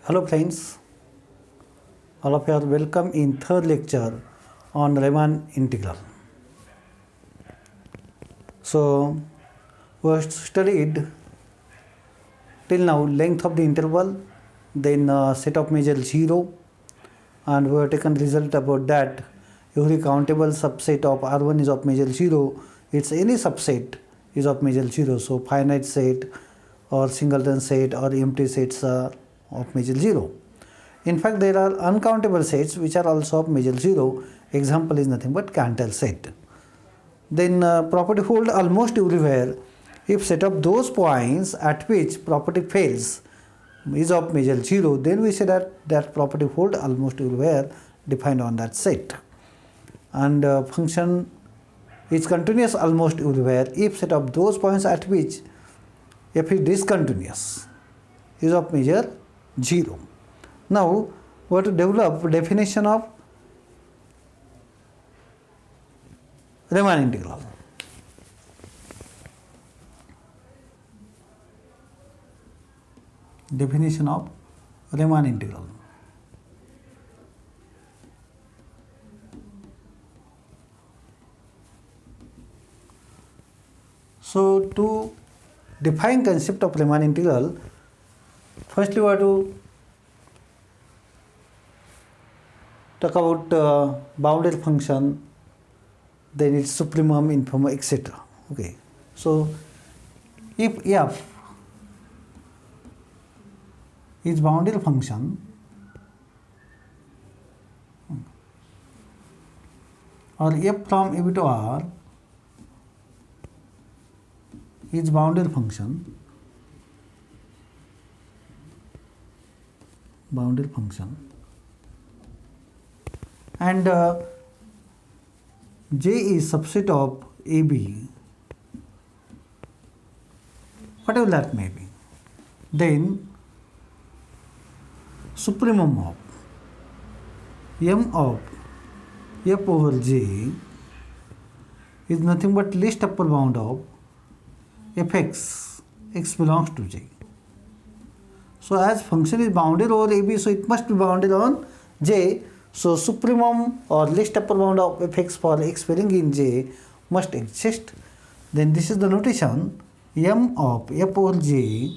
Hello friends, all of you are welcome in third lecture on Riemann integral. So we have studied till now length of the interval, then set of measure 0, and we have taken result about that every countable subset of R1 is of measure 0. It's any subset is of measure 0. So finite set or singleton set or empty sets are of measure 0. In fact, there are uncountable sets which are also of measure 0. Example is nothing but Cantor set. Then property hold almost everywhere if set of those points at which property fails is of measure 0, then we say that property hold almost everywhere defined on that set. And function is continuous almost everywhere if set of those points at which f is discontinuous is of measure 0. Now we have to develop definition of Riemann integral. Definition of Riemann integral. So to define concept of Riemann integral, firstly we have to talk about bounded function, then its supremum, infimum, etc. Okay. So if f is bounded function or f from a to r is bounded function and J is subset of AB, whatever that may be, then supremum of m of f over J is nothing but least upper bound of fx, x belongs to J. So as function is bounded over AB, so it must be bounded on J. So supremum or least upper bound of fx for x bearing in J must exist. Then this is the notation: m of f over J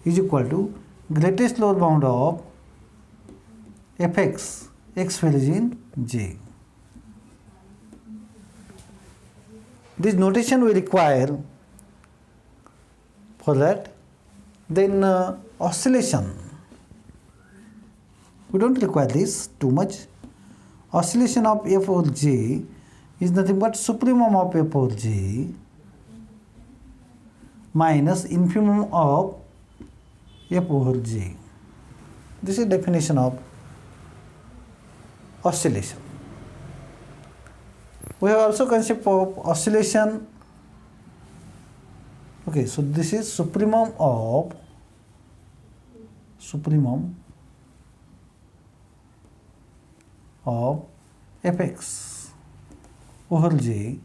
is equal to greatest lower bound of fx, x values in J. This notation we require for that. Then oscillation. We don't require this too much. Oscillation of f over J is nothing but supremum of f over J minus infimum of f over J. This is definition of oscillation. We have also concept of oscillation. Okay, so this is supremum of fx over J.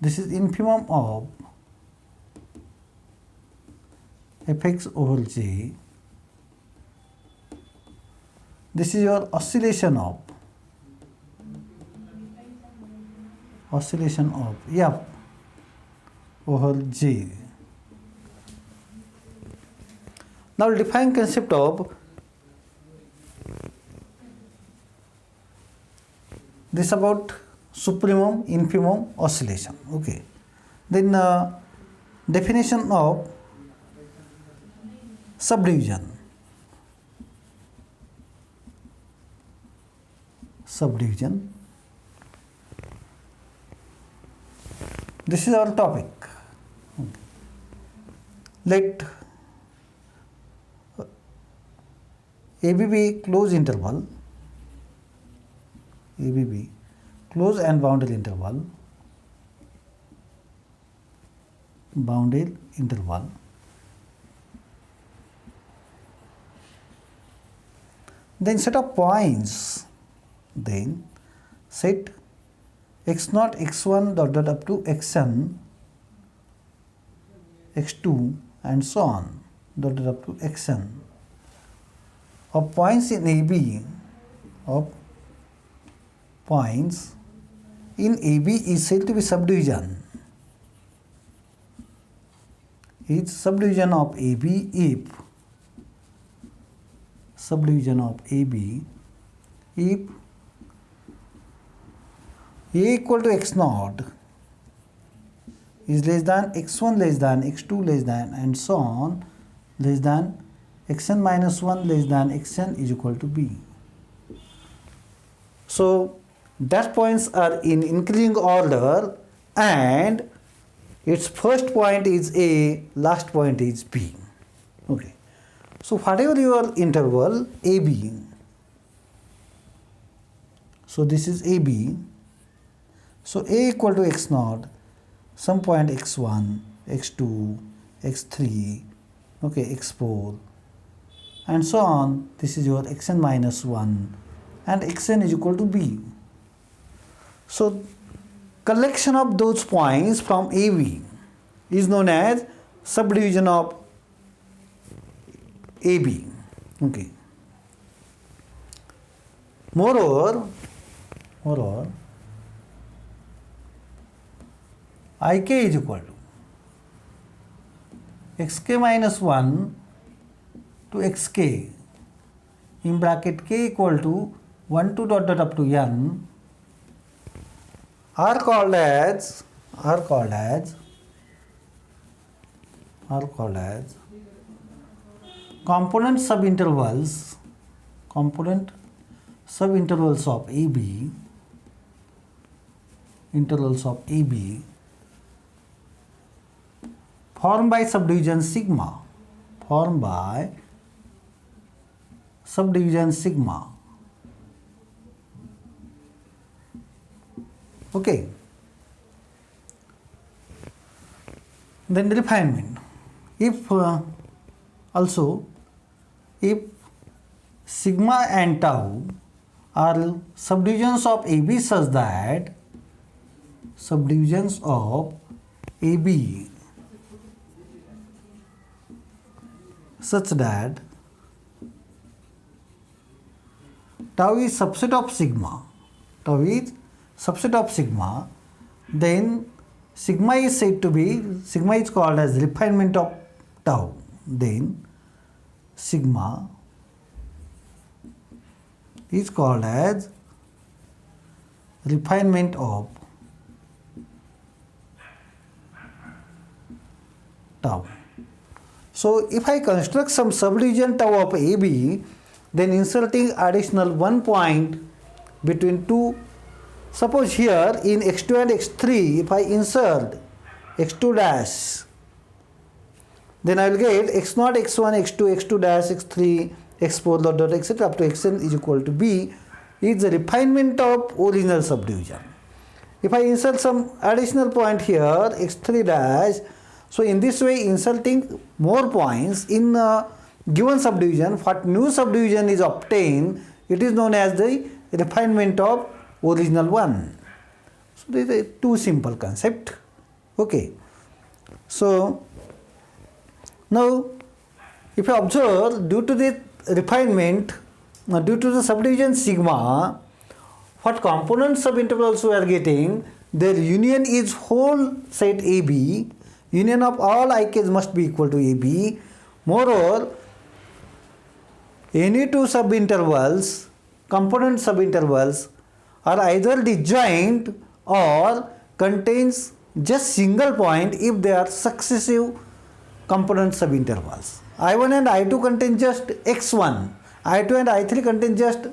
This is infimum of fx over J. This is your oscillation of f over J. Now define concept of this about supremum, infimum, oscillation. Okay. Then definition of subdivision. This is our topic. Let AB be closed interval, closed and bounded interval, then set of points, then set x0, x1 dot dot up to xn, x2 and so on. dotted up to xn of points in AB, of points in AB is said to be subdivision. Is subdivision of AB if subdivision of AB if A equal to x naught is less than x1 less than x2 less than and so on less than xn minus 1 less than xn is equal to b. So dash points are in increasing order and its first point is A, last point is B. Okay. So whatever your interval AB, so this is AB. So A equal to x naught, some point x1, x2, x3, okay, x4 and so on. This is your xn minus 1 and xn is equal to b. So collection of those points from AB is known as subdivision of AB. Okay. Moreover, ik is equal to xk minus 1 to xk in bracket k equal to 1 to dot dot up to n are called as component subintervals of AB, intervals of AB formed by subdivision sigma, Okay. Then refinement. If sigma and tau are subdivisions of AB such that tau is subset of sigma, then sigma is called as refinement of tau. Then sigma is called as refinement of tau. So if I construct some subdivision tau of AB, then inserting additional 1 point between two, suppose here in x2 and x3, if I insert x2 dash, then I will get x0, x1, x2, x2 dash, x3, x4 dot dot etc. up to xn is equal to b is the refinement of original subdivision. If I insert some additional point here x3 dash, so in this way inserting more points in a given subdivision, what new subdivision is obtained, it is known as the refinement of original one. So this is a too simple concept. Okay. So now if you observe, due to the refinement, due to the subdivision sigma, what component subintervals we are getting, their union is whole set AB, union of all ik's must be equal to AB. Moreover, any two subintervals, component subintervals are either disjoint or contains just single point if they are successive component subintervals. I1 and I2 contain just x1, I2 and I3 contain just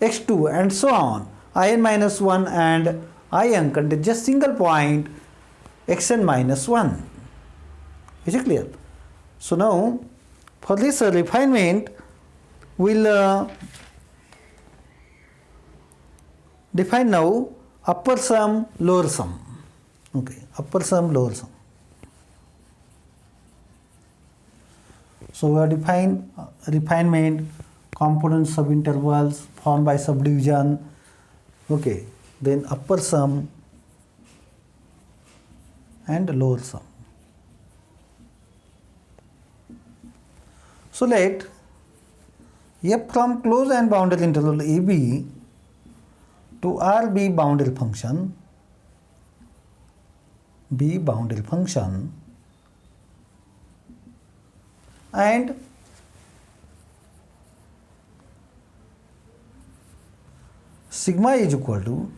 x2 and so on. In minus 1 and in contain just single point xn minus 1. Is it clear? So now for this refinement, we'll define now upper sum, lower sum. Okay, upper sum, lower sum. So we have defined refinement, component subintervals formed by subdivision. Okay, then upper sum and lower sum. So let f from closed and bounded interval AB to R be boundary function, and sigma is equal to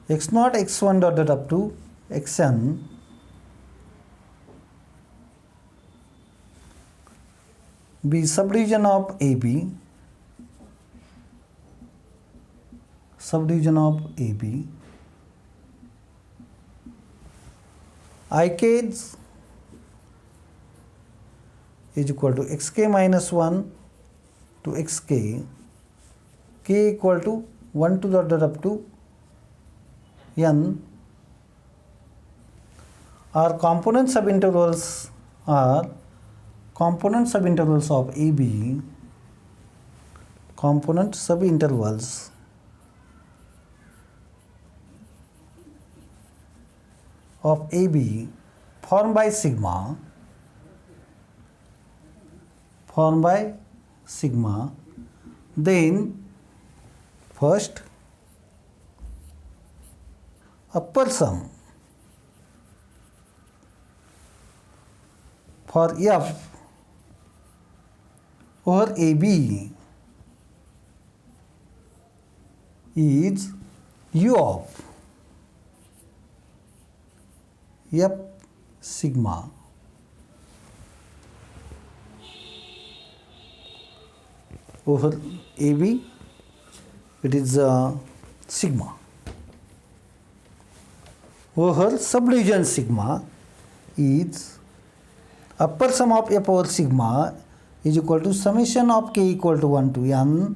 x0 x1 dot dot up to xn be subdivision of AB, ik's is equal to xk minus 1 to xk, k equal to 1 to dot dot up to n are component subintervals of AB, component subintervals of AB formed by sigma, then first upper sum for F over AB is U of F sigma over AB, it is sigma over subdivision sigma is upper sum of F over sigma is equal to summation of k equal to 1 to n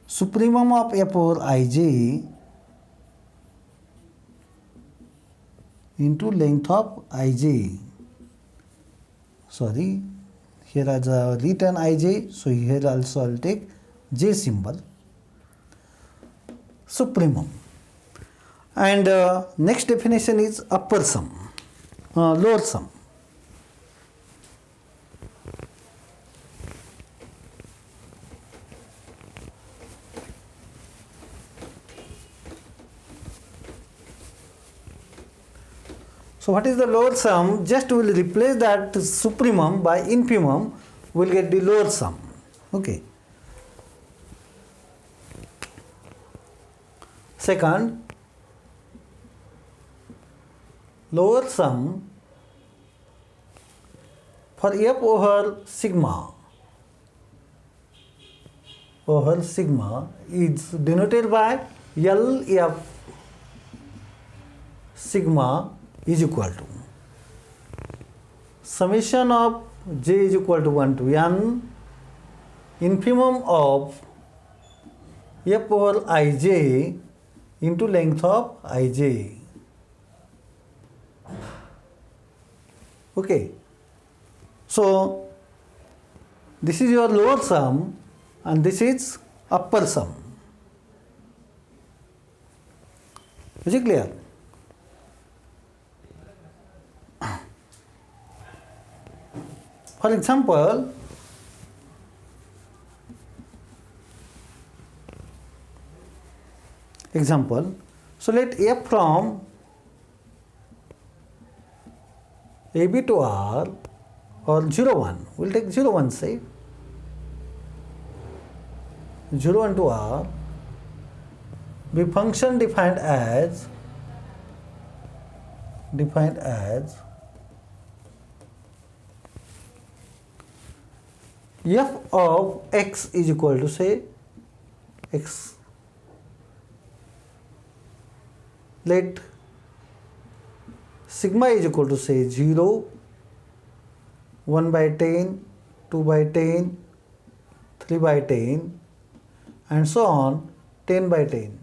supremum of F over ij into length of ij. Sorry, here as a written ij, so here also I will take j symbol, supremum. And next definition is upper sum, lower sum. So what is the lower sum? Just we will replace that supremum by infimum, we will get the lower sum. Okay. Second, lower sum for F over sigma is denoted by LF sigma is equal to summation of j is equal to 1 to n infimum of F over ij into length of ij. Okay. So this is your lower sum and this is upper sum. Is it clear? For example, so let F from AB to R or 0 1, we will take 0 1 say 0 1 to R be function defined as f of x is equal to say x. Let sigma is equal to say 0, 1 by 10, 2 by 10, 3 by 10 and so on 10 by 10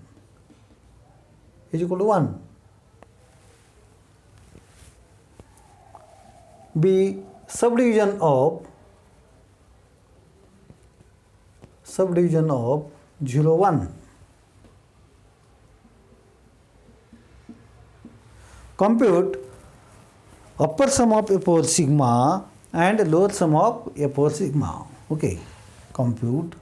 is equal to 1. Be subdivision of 0 1. Compute upper sum of F over sigma and lower sum of F over sigma. Okay, compute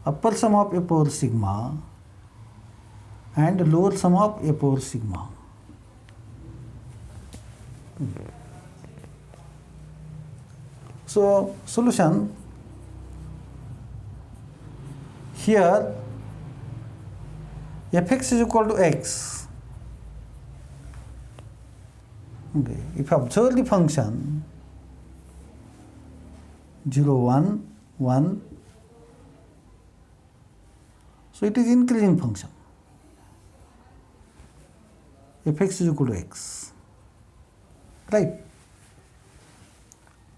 upper sum of a power sigma and lower sum of a power sigma. So solution, here fx is equal to x. Okay, if you observe the function 0, 1, 1, so it is increasing function. Fx is equal to x, right?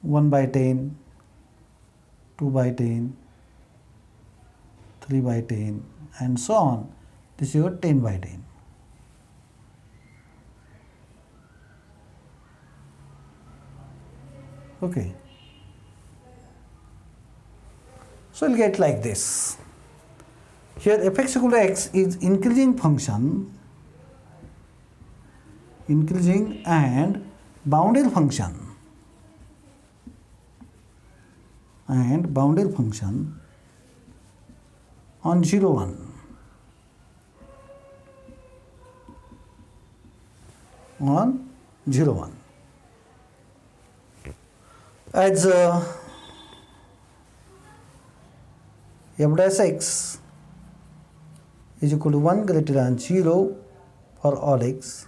1 by 10, 2 by 10, 3 by 10, and so on. This is your 10 by 10. Okay. So we'll get like this. Here fx equal to x is increasing function, increasing and bounded function, and bounded function on 0, 1. On 0, 1. As f dash x is equal to 1 greater than 0 for all x.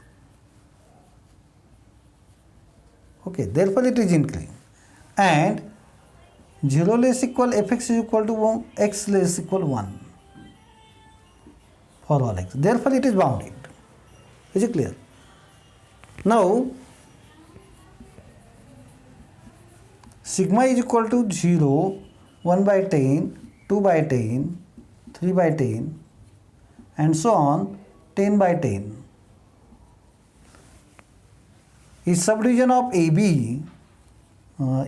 Okay, therefore it is increasing. And 0 less equal fx is equal to 1, x less equal 1 for all x. Therefore it is bounded. Is it clear? Now sigma is equal to 0, 1 by 10, 2 by 10, 3 by 10, and so on, 10 by 10. Is subdivision of AB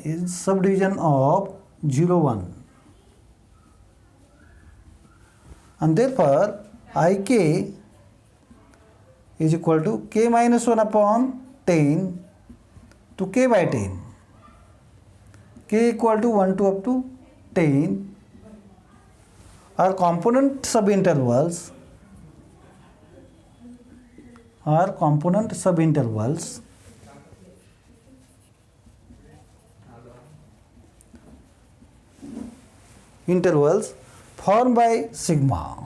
is subdivision of 0, 1. And therefore Ik is equal to k minus 1 upon 10 to k by 10. K equal to 1 to up to 10 are component subintervals, intervals formed by sigma.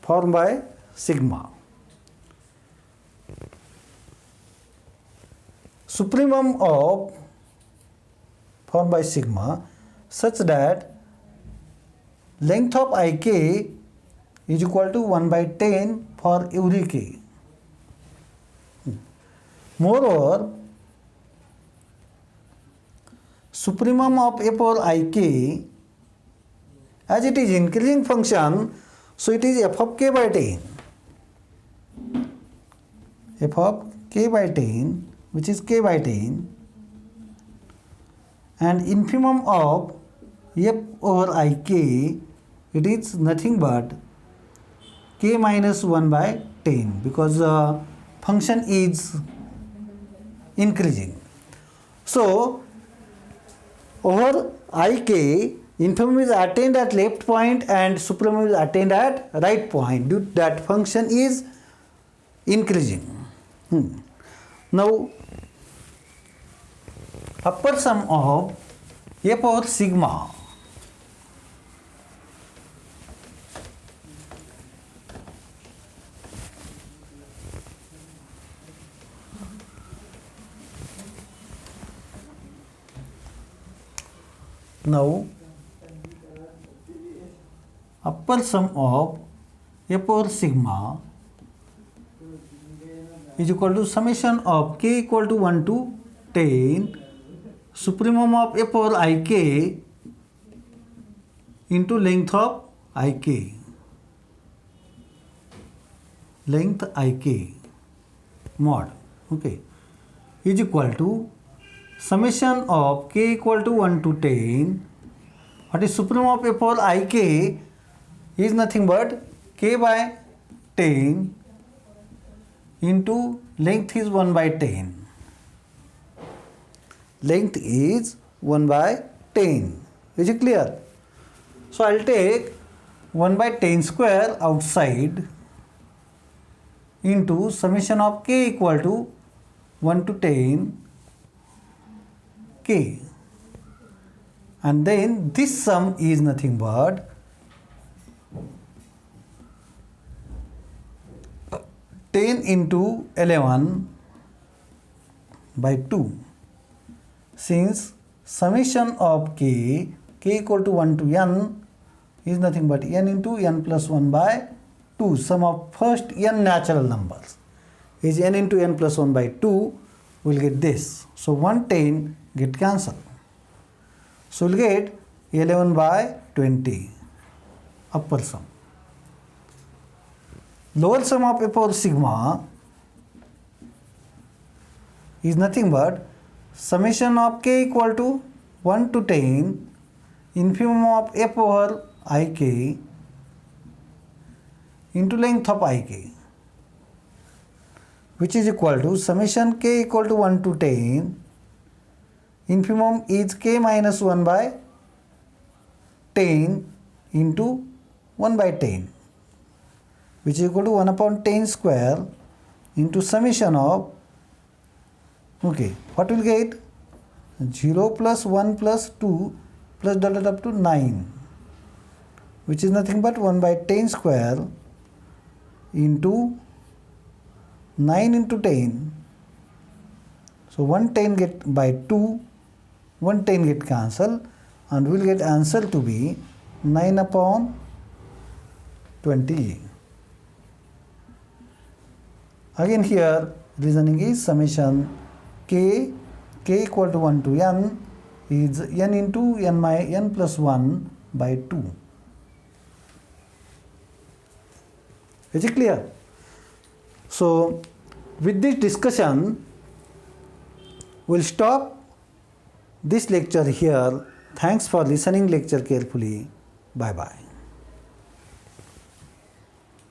Formed by sigma. Supremum of formed by sigma such that length of Ik is equal to 1 by 10 for every k. Moreover, supremum of f over Ik, as it is increasing function, so it is f of k by 10. F of k by 10, which is k by 10, and infimum of f over Ik, it is nothing but k minus 1 by 10, because the function is increasing. So over Ik, infimum is attained at left point and supremum is attained at right point, due to that function is increasing. Now upper sum of f over sigma upper sum of f over sigma is equal to summation of k equal to 1 to 10 supremum of f over Ik into length of Ik. Length Ik mod, okay, is equal to summation of k equal to 1 to 10. What is supremum of f over Ik is nothing but k by 10 into length is 1 by 10. Length is 1 by 10. Is it clear? So I'll take 1 by 10 square outside into summation of k equal to 1 to 10 k, and then this sum is nothing but 10 into 11 by 2, since summation of k equal to 1 to n is nothing but n into n plus 1 by 2. Sum of first n natural numbers is n into n plus 1 by 2. We'll get this. So 110 get cancelled. So we'll get 11 by 20 upper sum. Lower sum of a power sigma is nothing but summation of k equal to 1 to 10 infimum of a power ik into length of ik, which is equal to summation k equal to 1 to 10 infimum is k minus 1 by 10 into 1 by 10, which is equal to 1 upon 10 square into summation of, okay, what will get? 0 plus 1 plus 2 plus dot dot up to 9, which is nothing but 1 by 10 square into 9 into 10. So 110 get by 2, 110 get cancelled, and we will get answer to be 9 upon 20. Again here reasoning is summation k equal to 1 to n is n into n plus 1 by 2. Is it clear? So with this discussion we'll stop this lecture here. Thanks for listening lecture carefully. Bye bye.